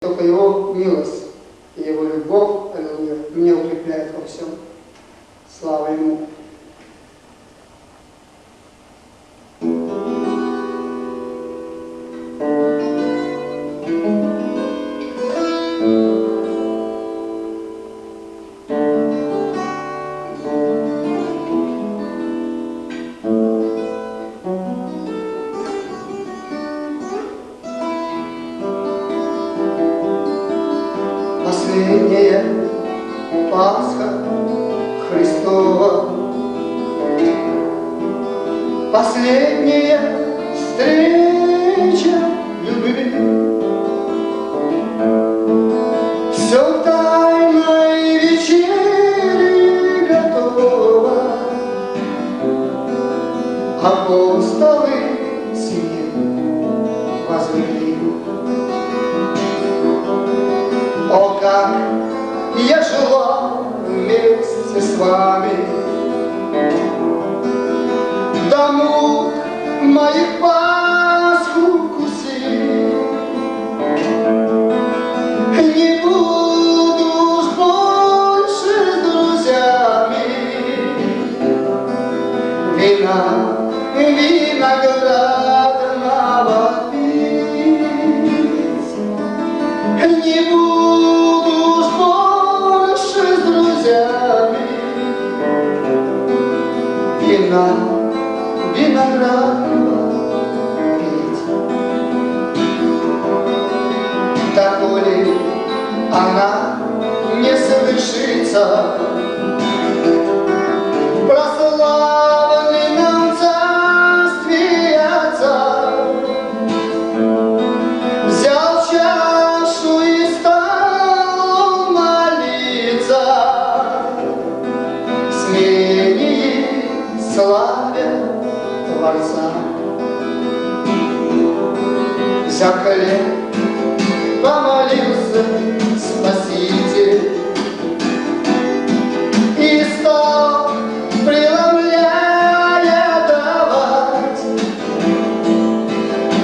только Его милость и Его любовь, аллилуйя, меня укрепляет во всем. Слава Ему. Последняя Пасха Христова, последняя встреча любви. Все в тайной вечере готово, апостолы с ним возвели. О, как я жила вместе с вами, до мук моих Пасху вкусить. Не буду уж больше с друзьями виноградного пить. Не буду уж больше с друзьями виноградного пить. Так коли она не совершится, прославленный нам царствие Отца, взял чашу и стал молиться, смирение славя Творца. Взял хлеб, помолился Спаситель и стал, преломляя, давать: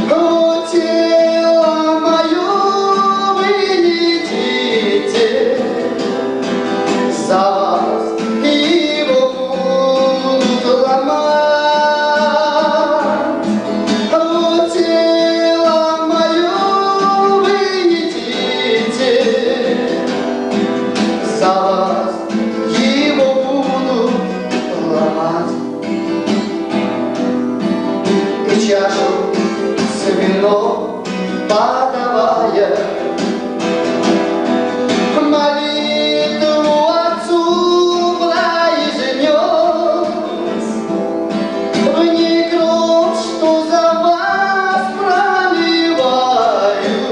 «Вот тело мое вы едите, за вас его будут ломать. Вот тело мое вы едите, за вас его будут ломать». И чашу с вином подавая, молитву Отцу произнес: «В ней кровь, что за вас проливаю»,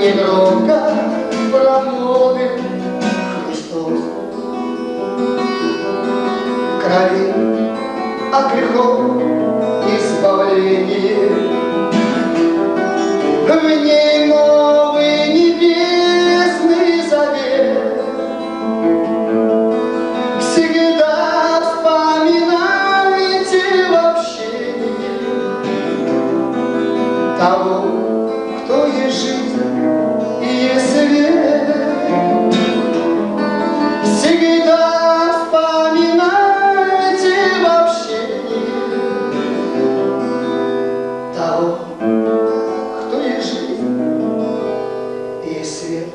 негромко промолвил Христос. Крови от грехов избавление, в ней новый небесный завет. Всегда вспоминайте в общении того, кто есть жизнь и есть свет. Всегда вспоминайте в общении того, кто есть жизнь и есть свет.